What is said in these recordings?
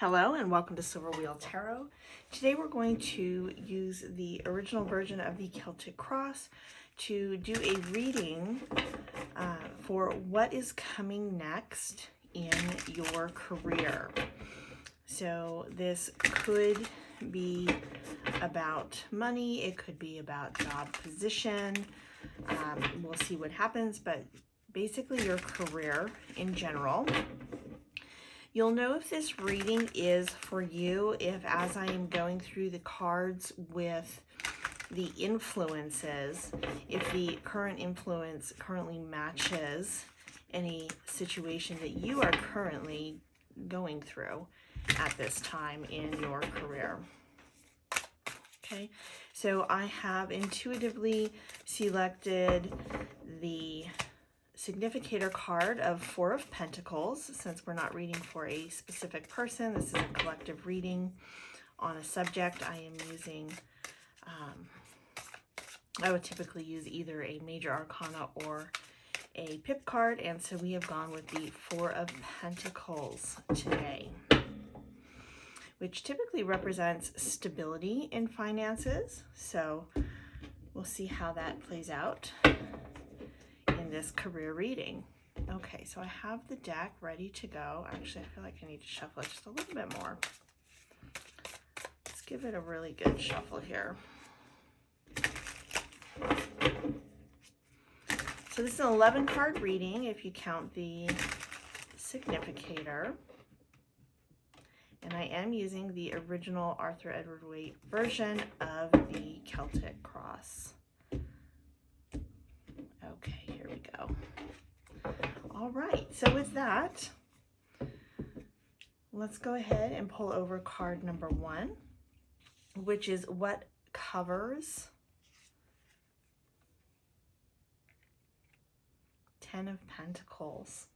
Hello and welcome to Silver Wheel Tarot. Today we're going to use the original version of the Celtic Cross to do a reading for what is coming next in your career. So this could be about money, it could be about job position. We'll see what happens, but basically your career in general. You'll know if this reading is for you if, as I am going through the cards with the influences, if the current influence currently matches any situation that you are currently going through at this time in your career. Okay, so I have intuitively selected the significator card of Four of Pentacles. Since we're not reading for a specific person, this is a collective reading on a subject. I am using, I would typically use either a major arcana or a pip card, and so we have gone with the Four of Pentacles today, which typically represents stability in finances. So we'll see how that plays out in this career reading. Okay, so I have the deck ready to go. Actually, I feel like I need to shuffle it just a little bit more. Let's give it a really good shuffle here. So this is an 11 card reading if you count the significator. And I am using the original Arthur Edward Waite version of the Celtic Cross. Okay, here we go. All right, so with that, let's go ahead and pull over card number 1, which is what covers 10 of Pentacles.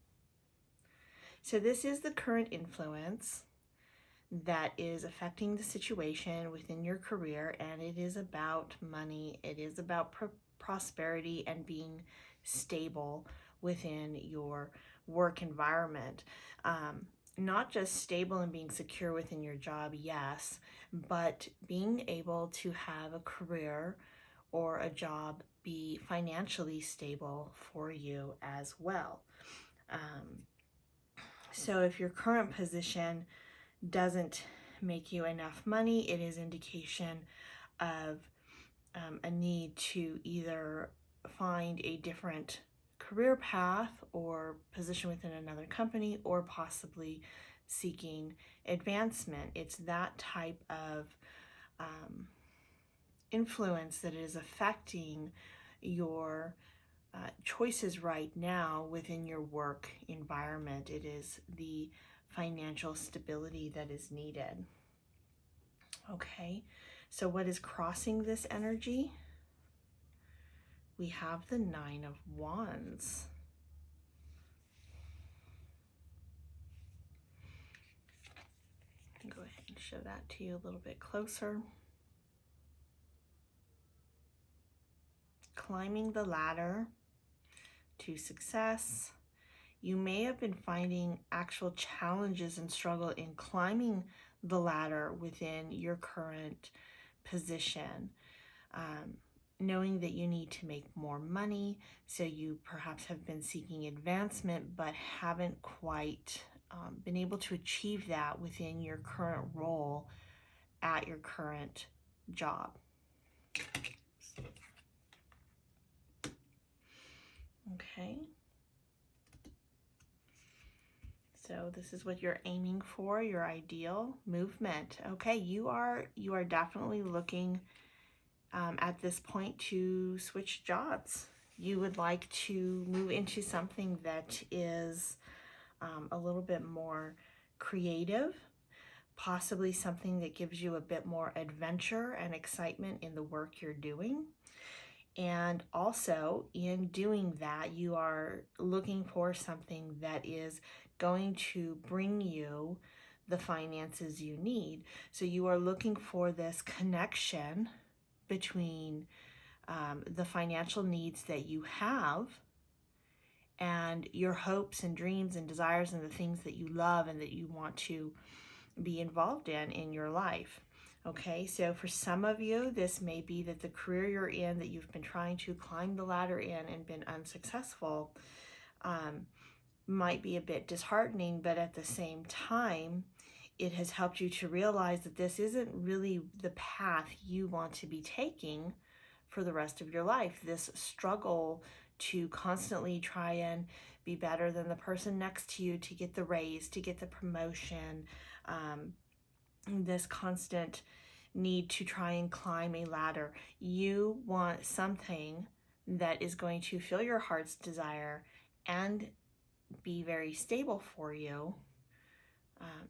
So this is the current influence that is affecting the situation within your career, and it is about money. It is about prosperity and being stable within your work environment. Not just stable and being secure within your job, yes, but being able to have a career or a job be financially stable for you as well. So if your current position doesn't make you enough money, it is indication of a need to either find a different career path or position within another company, or possibly seeking advancement. It's that type of influence that is affecting your choices right now within your work environment. It is the financial stability that is needed. Okay, so what is crossing this energy? We have the Nine of Wands. Go ahead and show that to you a little bit closer. Climbing the ladder to success. You may have been finding actual challenges and struggle in climbing the ladder within your current position. Knowing that you need to make more money, so you perhaps have been seeking advancement but haven't quite been able to achieve that within your current role at your current job. Okay. So this is what you're aiming for, your ideal movement. Okay, you are definitely looking at this point to switch jobs. You would like to move into something that is a little bit more creative, possibly something that gives you a bit more adventure and excitement in the work you're doing. And also in doing that, you are looking for something that is going to bring you the finances you need. So you are looking for this connection between the financial needs that you have and your hopes and dreams and desires and the things that you love and that you want to be involved in your life. Okay, so for some of you, this may be that the career you're in, that you've been trying to climb the ladder in and been unsuccessful, might be a bit disheartening, but at the same time, it has helped you to realize that this isn't really the path you want to be taking for the rest of your life. This struggle to constantly try and be better than the person next to you, to get the raise, to get the promotion, this constant need to try and climb a ladder. You want something that is going to fill your heart's desire and be very stable for you,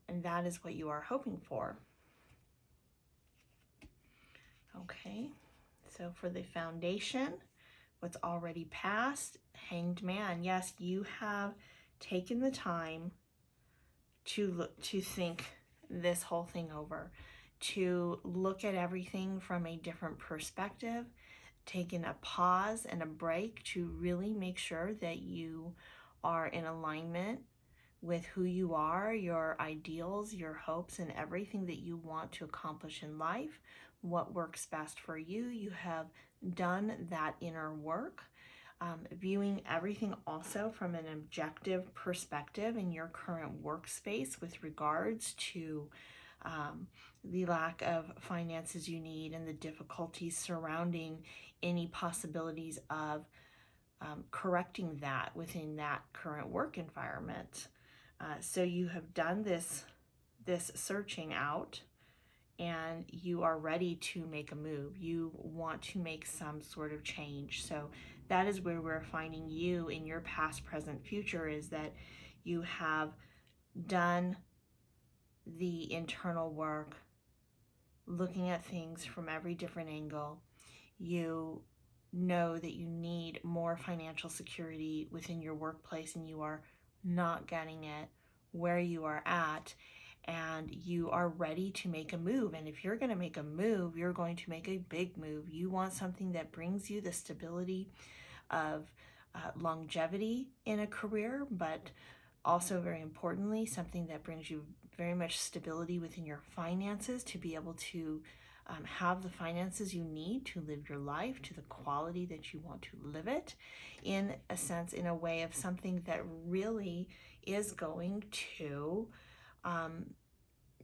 and that is what you are hoping for. Okay, so for the foundation, what's already passed, Hanged Man. Yes, you have taken the time to think this whole thing over, to look at everything from a different perspective, taking a pause and a break to really make sure that you are in alignment with who you are, your ideals, your hopes, and everything that you want to accomplish in life, what works best for you. You have done that inner work. Viewing everything also from an objective perspective in your current workspace with regards to the lack of finances you need and the difficulties surrounding any possibilities of correcting that within that current work environment. So you have done this searching out, and you are ready to make a move. You want to make some sort of change. So that is where we're finding you in your past, present, future, is that you have done the internal work, looking at things from every different angle. You know that you need more financial security within your workplace, and you are not getting it where you are at, and you are ready to make a move. And if you're going to make a move, you're going to make a big move. You want something that brings you the stability of longevity in a career, but also very importantly, something that brings you very much stability within your finances, to be able to have the finances you need to live your life to the quality that you want to live it, in a sense, in a way of something that really is going to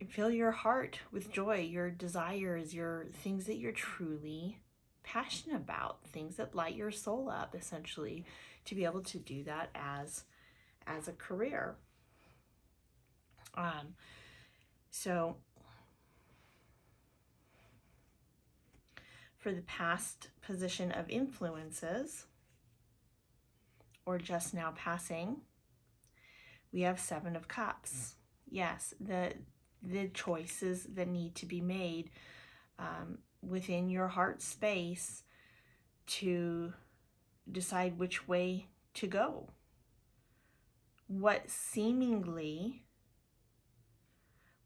fill your heart with joy, your desires, your things that you're truly passionate about, things that light your soul up, essentially, to be able to do that as a career. So for the past position of influences, or just now passing, we have Seven of Cups. Yes, the choices that need to be made within your heart space to decide which way to go. What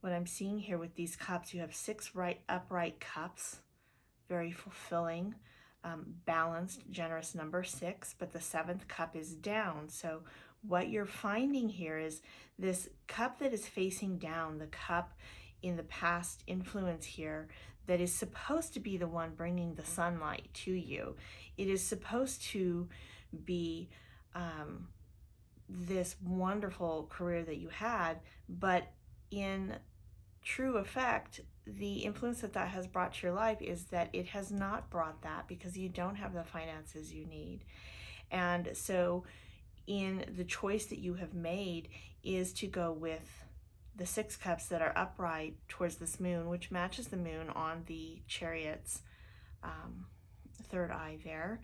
I'm seeing here with these cups, you have 6 upright cups, very fulfilling, balanced, generous number 6, but the 7th cup is down. So what you're finding here is this cup that is facing down, the cup in the past influence here, that is supposed to be the one bringing the sunlight to you. It is supposed to be this wonderful career that you had, but in true effect, the influence that has brought to your life is that it has not brought that, because you don't have the finances you need. And so in the choice that you have made is to go with the 6 cups that are upright towards this moon, which matches the moon on the Chariot's third eye there.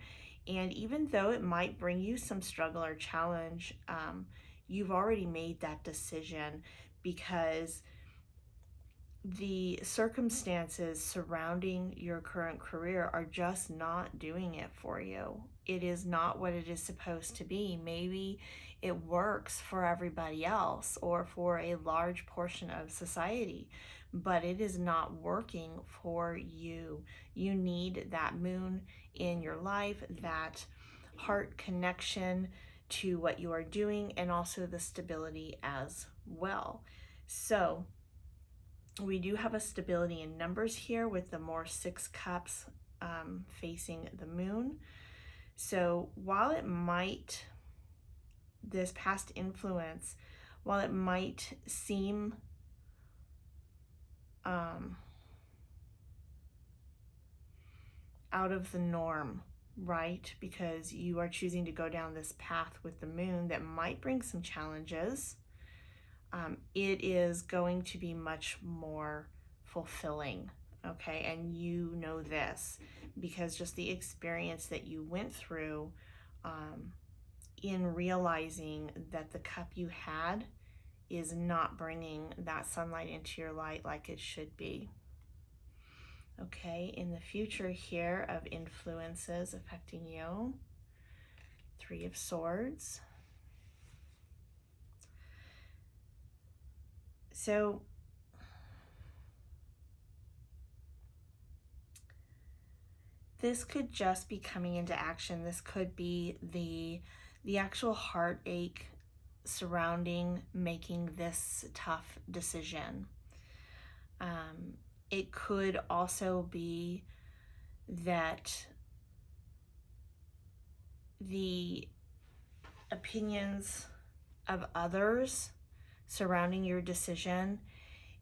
And even though it might bring you some struggle or challenge, you've already made that decision, because the circumstances surrounding your current career are just not doing it for you. It is not what it is supposed to be. Maybe it works for everybody else or for a large portion of society, but it is not working for you. You need that moon in your life, that heart connection to what you are doing, and also the stability as well. So We do have a stability in numbers here with the more 6 cups facing the moon. So while it might, this past influence, while it might seem out of the norm, right? Because you are choosing to go down this path with the moon that might bring some challenges. It is going to be much more fulfilling, okay? And you know this because just the experience that you went through in realizing that the cup you had is not bringing that sunlight into your light like it should be. Okay, in the future here of influences affecting you, 3 of Swords. So this could just be coming into action. This could be the actual heartache surrounding making this tough decision. It could also be that the opinions of others surrounding your decision,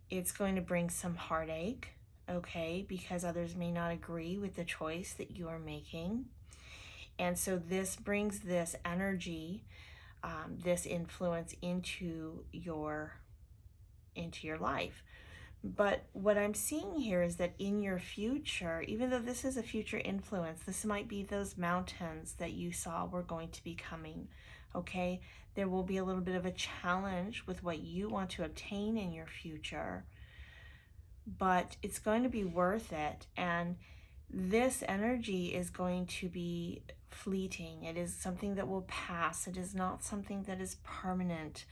it's going to bring some heartache, okay, because others may not agree with the choice that you are making. And so this brings this energy, this influence into your life. But what I'm seeing here is that in your future, even though this is a future influence, this might be those mountains that you saw were going to be coming, okay? There will be a little bit of a challenge with what you want to obtain in your future, but it's going to be worth it. And this energy is going to be fleeting. It is something that will pass. It is not something that is permanent.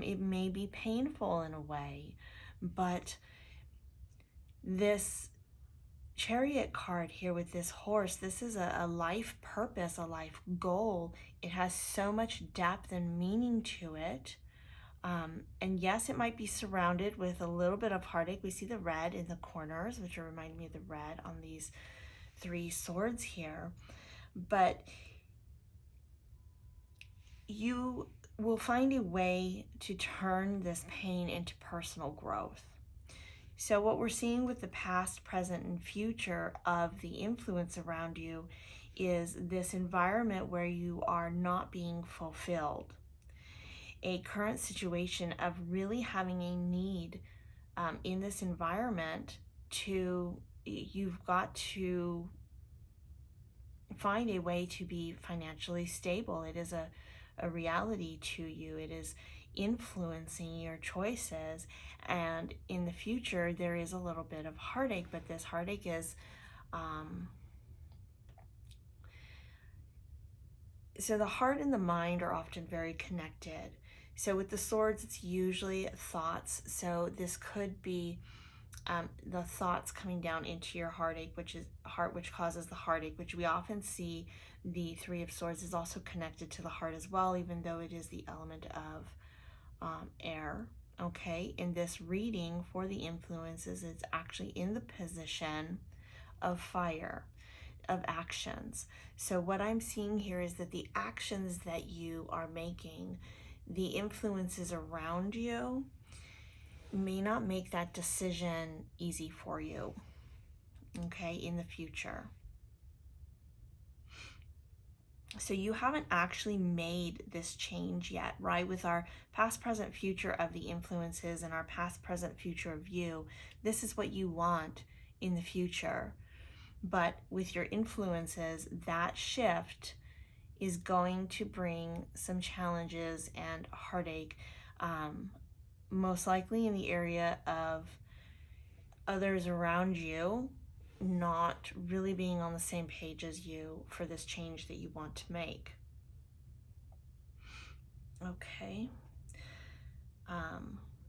It may be painful in a way, but this Chariot card here with this horse, this is a life purpose, a life goal. It has so much depth and meaning to it. And yes, it might be surrounded with a little bit of heartache. We see the red in the corners, which are reminding me of the red on these 3 swords here. But you will find a way to turn this pain into personal growth. So what we're seeing with the past, present, and future of the influence around you is this environment where you are not being fulfilled. A current situation of really having a need in this environment you've got to find a way to be financially stable. It is a reality to you. It is influencing your choices, and in the future there is a little bit of heartache, but this heartache is so the heart and the mind are often very connected. So with the swords, it's usually thoughts. So this could be the thoughts coming down into your heartache, which causes the heartache, which we often see the 3 of Swords is also connected to the heart as well, even though it is the element of air. Okay, in this reading for the influences, it's actually in the position of fire, of actions. So what I'm seeing here is that the actions that you are making, the influences around you, may not make that decision easy for you, okay, in the future. So you haven't actually made this change yet, right? With our past, present, future of the influences and our past, present, future of you, this is what you want in the future. But with your influences, that shift is going to bring some challenges and heartache, most likely in the area of others around you not really being on the same page as you for this change that you want to make. Okay.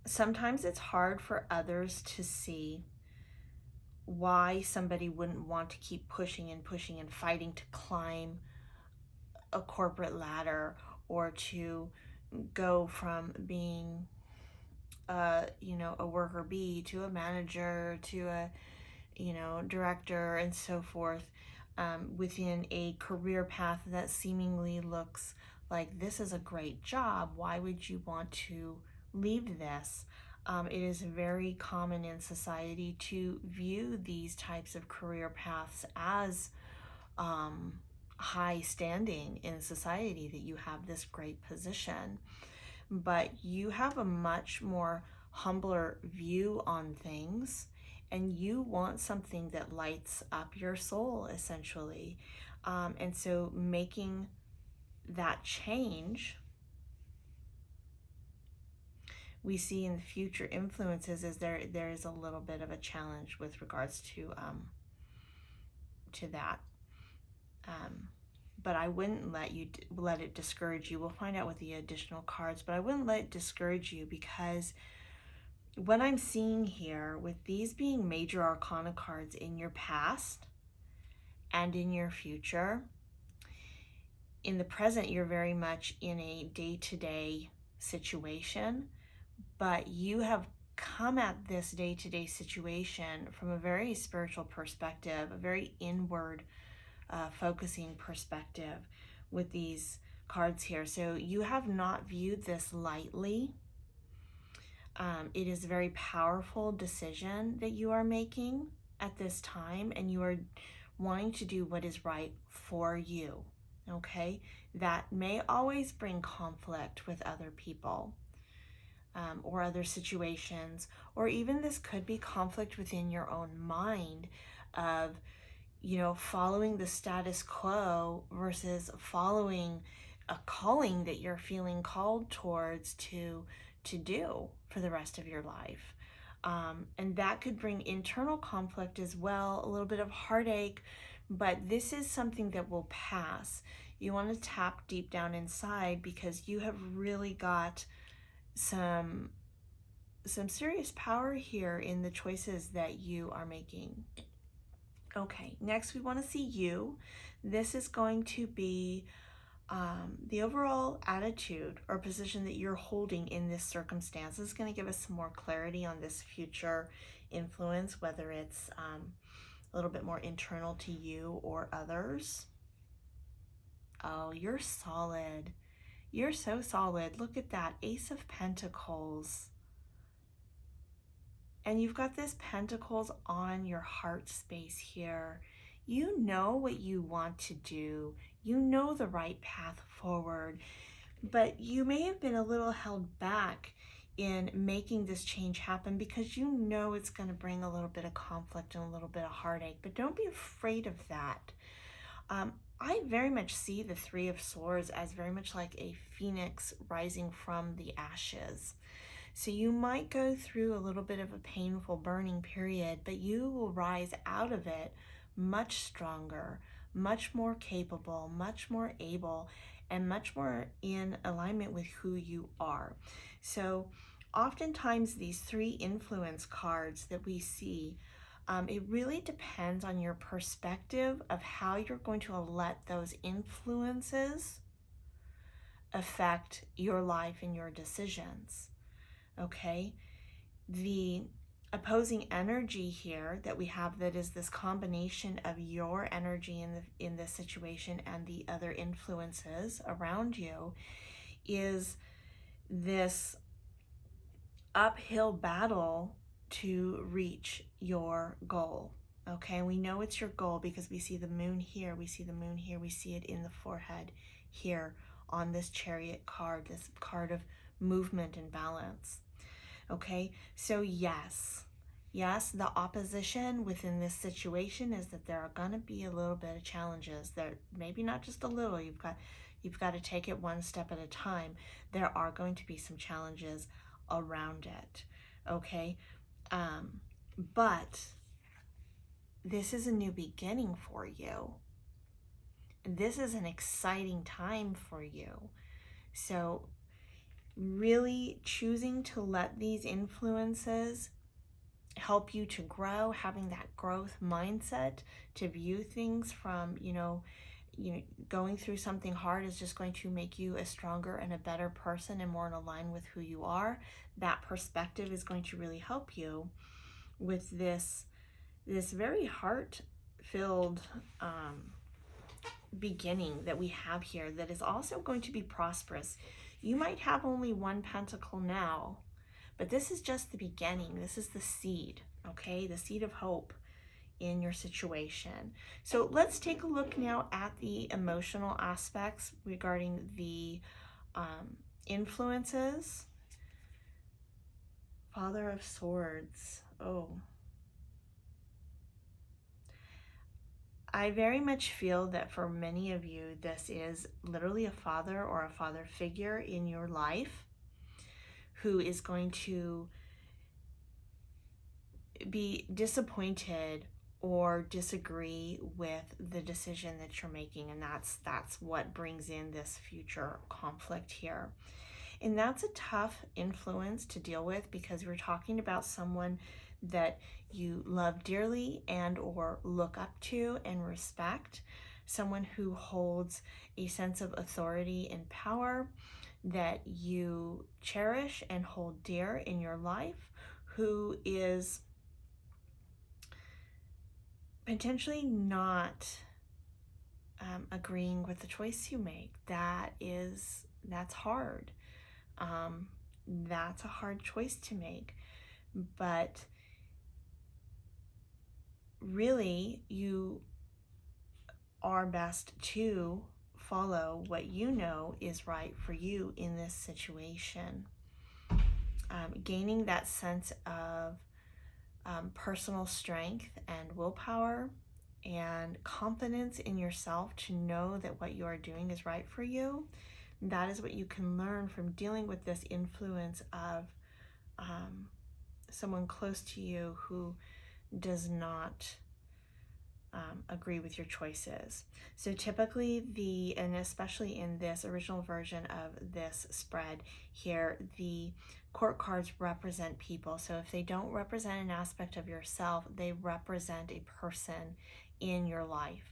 Sometimes it's hard for others to see why somebody wouldn't want to keep pushing and pushing and fighting to climb a corporate ladder or to go from being a worker bee to a manager to a, director and so forth, within a career path that seemingly looks like this is a great job. Why would you want to leave this? It is very common in society to view these types of career paths as high standing in society, that you have this great position. But you have a much more humbler view on things, and you want something that lights up your soul, essentially. And so making that change, we see in the future influences, is there is a little bit of a challenge with regards to that. But I wouldn't let it discourage you. We'll find out with the additional cards, but I wouldn't let it discourage you, because what I'm seeing here with these being major arcana cards in your past and in your future, in the present, you're very much in a day-to-day situation, but you have come at this day-to-day situation from a very spiritual perspective, a very inward focusing perspective with these cards here. So you have not viewed this lightly. It is a very powerful decision that you are making at this time, and you are wanting to do what is right for you, okay? That may always bring conflict with other people, or other situations, or even this could be conflict within your own mind of, following the status quo versus following a calling that you're feeling called towards to do for the rest of your life. And that could bring internal conflict as well, a little bit of heartache, but this is something that will pass. You want to tap deep down inside, because you have really got some serious power here in the choices that you are making. Okay, next we want to see you. This is going to be the overall attitude or position that you're holding in this circumstance. This is going to give us some more clarity on this future influence, whether it's a little bit more internal to you or others. Oh, you're solid. You're so solid. Look at that, Ace of Pentacles. And you've got this Pentacles on your heart space here. You know what you want to do. You know the right path forward, but you may have been a little held back in making this change happen, because you know it's going to bring a little bit of conflict and a little bit of heartache, but don't be afraid of that. I very much see the Three of Swords as very much like a phoenix rising from the ashes. So you might go through a little bit of a painful burning period, but you will rise out of it much stronger, much more capable, much more able, and much more in alignment with who you are. So oftentimes these three influence cards that we see, it really depends on your perspective of how you're going to let those influences affect your life and your decisions. Okay, the opposing energy here that we have, that is this combination of your energy in this situation and the other influences around you, is this uphill battle to reach your goal. Okay, we know it's your goal because we see the moon here, we see the moon here, we see it in the forehead here on this Chariot card, this card of movement and balance. Okay, so yes, the opposition within this situation is that there are going to be a little bit of challenges. There, maybe not just a little, you've got to take it one step at a time. There are going to be some challenges around it, okay? But this is a new beginning for you. This is an exciting time for you. So really choosing to let these influences help you to grow, having that growth mindset to view things from, going through something hard is just going to make you a stronger and a better person and more in line with who you are. That perspective is going to really help you with this very heart-filled beginning that we have here that is also going to be prosperous. You might have only one pentacle now, but this is just the beginning. This is the seed, okay? The seed of hope in your situation. So let's take a look now at the emotional aspects regarding the influences. Father of Swords. Oh. I very much feel that for many of you, this is literally a father or a father figure in your life who is going to be disappointed or disagree with the decision that you're making, and that's what brings in this future conflict here. And that's a tough influence to deal with because we're talking about someone that you love dearly and or look up to and respect, someone who holds a sense of authority and power that you cherish and hold dear in your life, who is potentially not agreeing with the choice you make. That's hard. That's a hard choice to make, but really you are best to follow what you know is right for you in this situation. Gaining that sense of personal strength and willpower and confidence in yourself to know that what you are doing is right for you. That is what you can learn from dealing with this influence of someone close to you who does not agree with your choices. So typically and especially in this original version of this spread here, the court cards represent people. So if they don't represent an aspect of yourself, they represent a person in your life.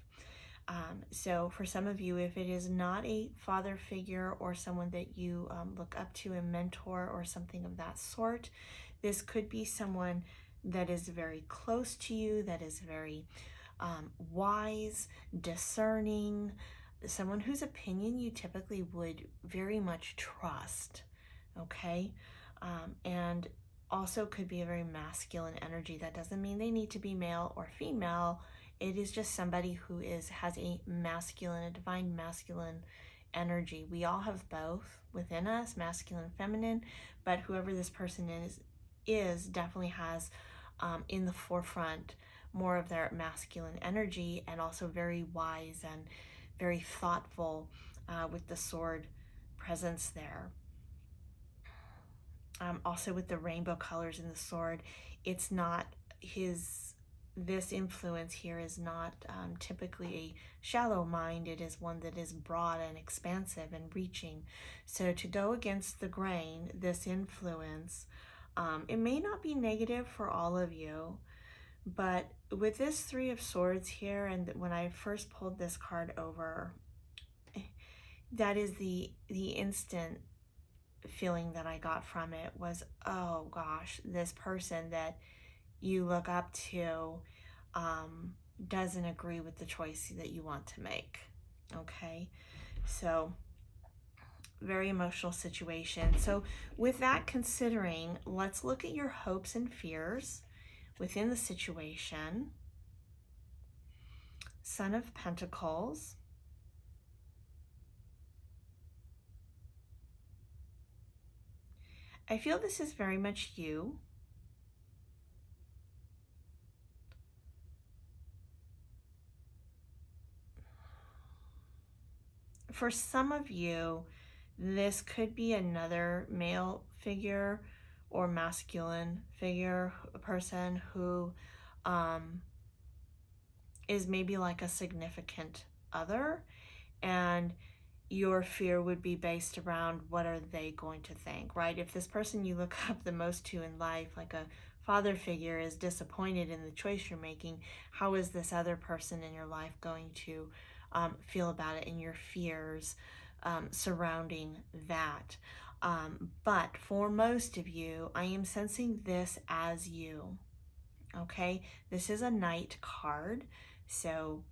So for some of you, if it is not a father figure or someone that you look up to, a mentor or something of that sort, this could be someone that is very close to you, that is very wise, discerning, someone whose opinion you typically would very much trust, okay? And also could be a very masculine energy. That doesn't mean they need to be male or female. It is just somebody who has a masculine, a divine masculine energy. We all have both within us, masculine and feminine, but whoever this person is definitely has in the forefront more of their masculine energy, and also very wise and very thoughtful with the sword presence there. Also with the rainbow colors in the sword, it's not this influence here is not typically a shallow mind. It is one that is broad and expansive and reaching. So to go against the grain, this influence, it may not be negative for all of you, but with this Three of Swords here, and when I first pulled this card over, that is the instant feeling that I got from it was, oh gosh, this person that you look up to doesn't agree with the choice that you want to make, okay? So very emotional situation. So with that considering, let's look at your hopes and fears within the situation. Son of Pentacles. I feel this is very much you. For some of you, this could be another male figure or masculine figure, a person who is maybe like a significant other, and your fear would be based around what are they going to think, right? If this person you look up the most to in life, like a father figure, is disappointed in the choice you're making, how is this other person in your life going to feel about it and your fears surrounding that. But for most of you, I am sensing this as you. Okay, this is a Knight card. So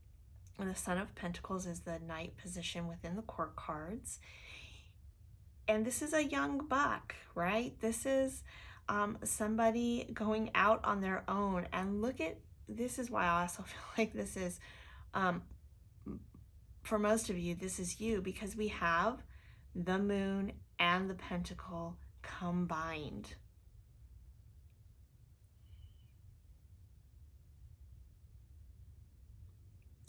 the Son of Pentacles is the Knight position within the court cards. And this is a young buck, right? This is somebody going out on their own. And look at, this is why I also feel like this is, for most of you, this is you, because we have the Moon and the Pentacle combined.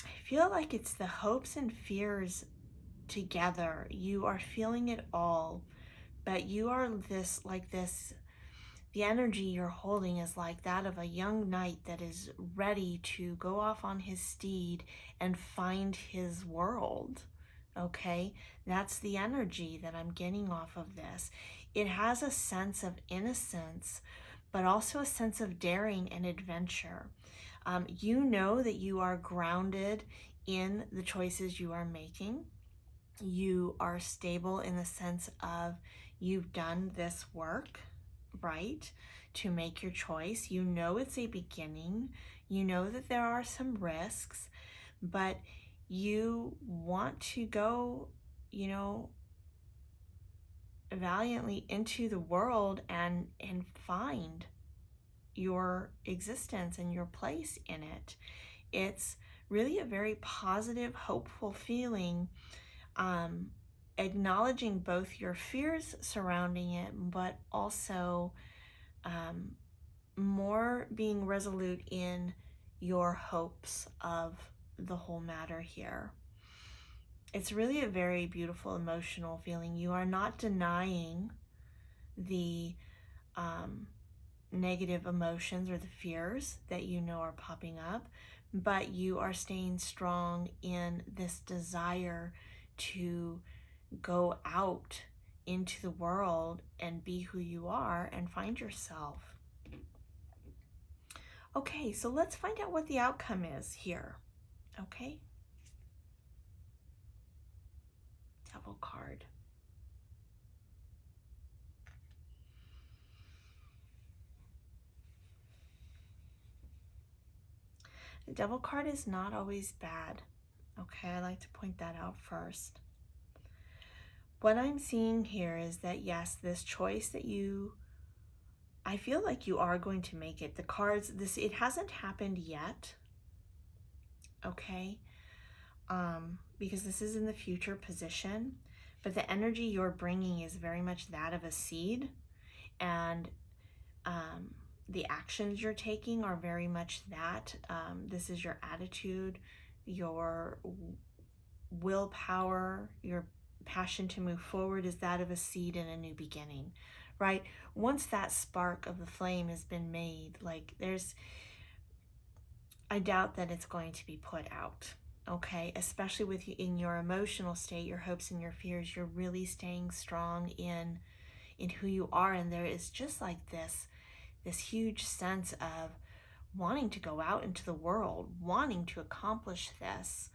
I feel like it's the hopes and fears together. You are feeling it all, but you are this, like this, the energy you're holding is like that of a young knight that is ready to go off on his steed and find his world. Okay, that's the energy that I'm getting off of this. It has a sense of innocence, but also a sense of daring and adventure. You know that you are grounded in the choices you are making. You are stable in the sense of you've done this work, right, to make your choice. You know it's a beginning. You know that there are some risks, but you want to go, you know, valiantly into the world and find your existence and your place in it. It's really a very positive, hopeful feeling, acknowledging both your fears surrounding it, but also more being resolute in your hopes of the whole matter here. It's really a very beautiful emotional feeling. You are not denying the negative emotions or the fears that you know are popping up, but you are staying strong in this desire to go out into the world and be who you are and find yourself. Okay, so let's find out what the outcome is here. Okay. Devil card. The Devil card is not always bad. Okay, I like to point that out first. What I'm seeing here is that, yes, this choice that I feel like you are going to make it. The cards, it hasn't happened yet, okay? Because this is in the future position, but the energy you're bringing is very much that of a seed, and the actions you're taking are very much that. This is your attitude, your willpower, your passion to move forward is that of a seed in a new beginning, right? Once that spark of the flame has been made, like I doubt that it's going to be put out, okay? Especially with you in your emotional state, your hopes and your fears, you're really staying strong in who you are, and there is just like this huge sense of wanting to go out into the world, wanting to accomplish this,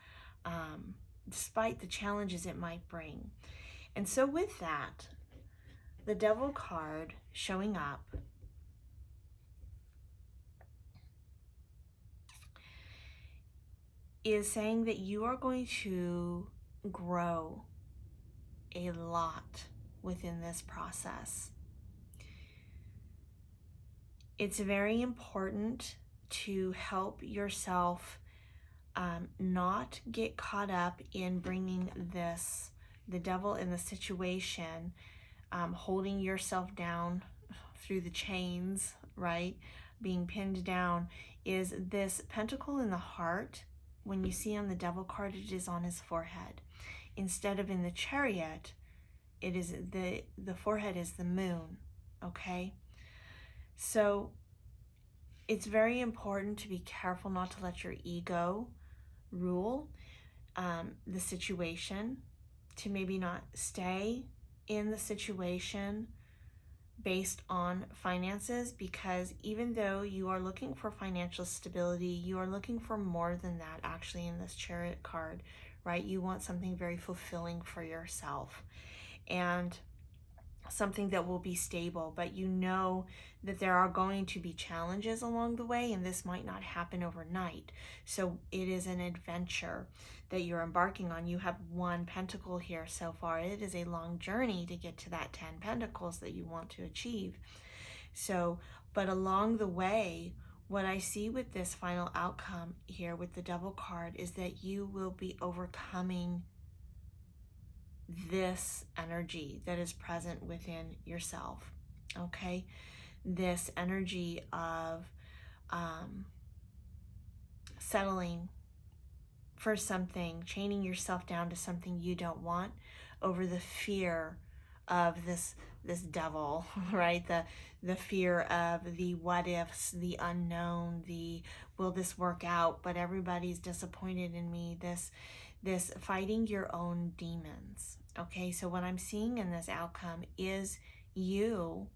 despite the challenges it might bring. And so with that, the Devil card showing up is saying that you are going to grow a lot within this process. It's very important to help yourself not get caught up in bringing the devil in the situation, holding yourself down through the chains, right? Being pinned down. Is this pentacle in the heart. When you see on the Devil card, it is on his forehead. Instead of in the Chariot, it is the forehead is the moon, okay? So it's very important to be careful not to let your ego rule the situation, to maybe not stay in the situation based on finances, because even though you are looking for financial stability, you are looking for more than that actually in this Chariot card, right? You want something very fulfilling for yourself, and something that will be stable, but you know that there are going to be challenges along the way, and this might not happen overnight. So it is an adventure that you're embarking on. You have 1 pentacle here so far. It is a long journey to get to that 10 pentacles that you want to achieve. So, but along the way, what I see with this final outcome here with the Devil card is that you will be overcoming this energy that is present within yourself, okay? This energy of settling for something, chaining yourself down to something you don't want over the fear of this devil, right? The fear of the what ifs, the unknown, the will this work out, but everybody's disappointed in me, this fighting your own demons. Okay, so what I'm seeing in this outcome is you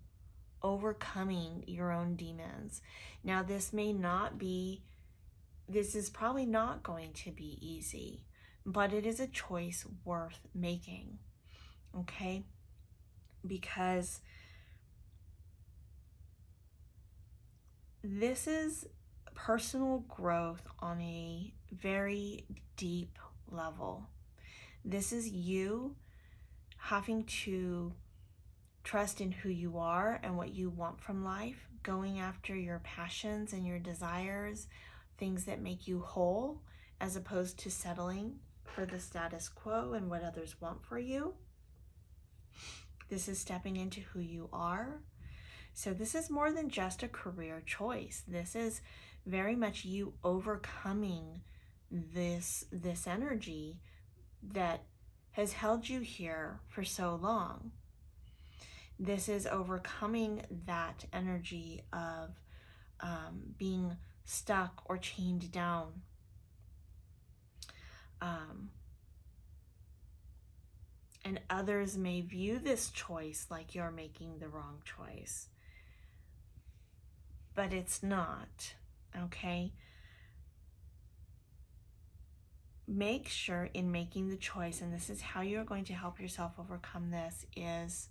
overcoming your own demons. Now, this is probably not going to be easy, but it is a choice worth making, okay? Because this is personal growth on a very deep level. This is you having to trust in who you are and what you want from life, going after your passions and your desires, things that make you whole, as opposed to settling for the status quo and what others want for you. This is stepping into who you are. So this is more than just a career choice. This is very much you overcoming this energy that has held you here for so long. This is overcoming that energy of being stuck or chained down. And others may view this choice like you're making the wrong choice, but it's not, okay? Make sure in making the choice, and this is how you're going to help yourself overcome this, is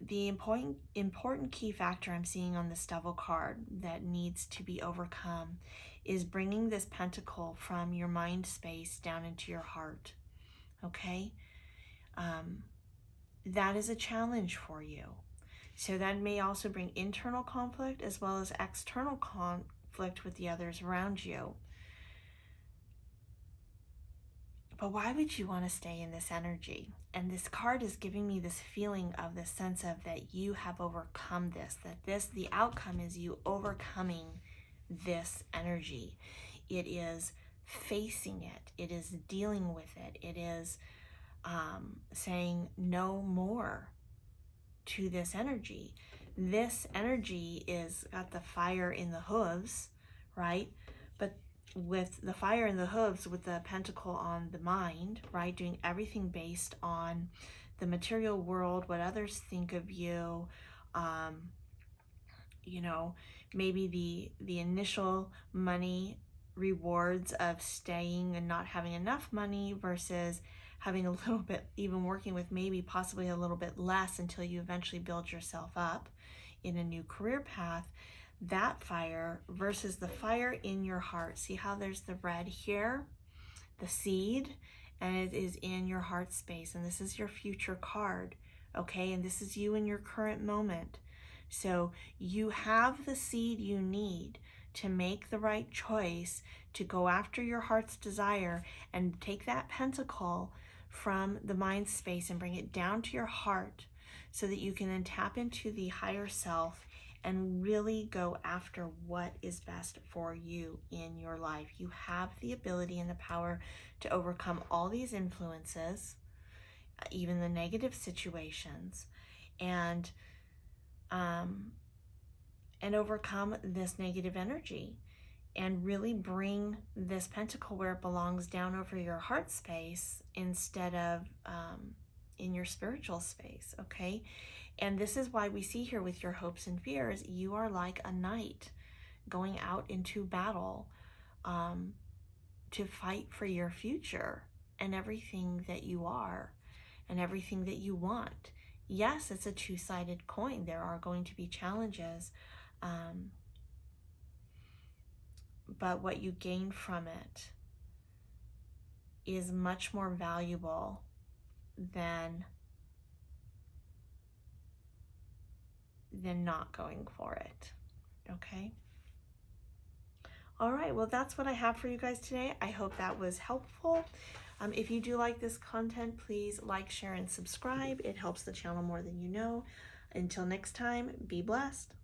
the important key factor I'm seeing on this Devil card that needs to be overcome is bringing this pentacle from your mind space down into your heart, okay? That is a challenge for you. So that may also bring internal conflict as well as external conflict with the others around you. But why would you want to stay in this energy? And this card is giving me this feeling of this sense of that you have overcome this, the outcome is you overcoming this energy. It is facing it. It is dealing with it. It is saying no more to this energy. This energy is got the fire in the hooves, right? But with the fire in the hooves, with the pentacle on the mind, right? Doing everything based on the material world, what others think of you, maybe the initial money rewards of staying and not having enough money versus having a little bit, even working with maybe possibly a little bit less until you eventually build yourself up in a new career path. That fire versus the fire in your heart. See how there's the red here, the seed, and it is in your heart space. And this is your future card, okay? And this is you in your current moment. So you have the seed you need to make the right choice, to go after your heart's desire and take that pentacle from the mind space and bring it down to your heart so that you can then tap into the higher self and really go after what is best for you in your life. You have the ability and the power to overcome all these influences, even the negative situations, and overcome this negative energy and really bring this pentacle where it belongs, down over your heart space instead of in your spiritual space, okay? And this is why we see here with your hopes and fears, you are like a knight going out into battle to fight for your future and everything that you are and everything that you want. Yes, it's a two-sided coin. There are going to be challenges, but what you gain from it is much more valuable than not going for it. Okay? All right, well, that's what I have for you guys today. I hope that was helpful. If you do like this content, please like, share, and subscribe. It helps the channel more than you know. Until next time, be blessed.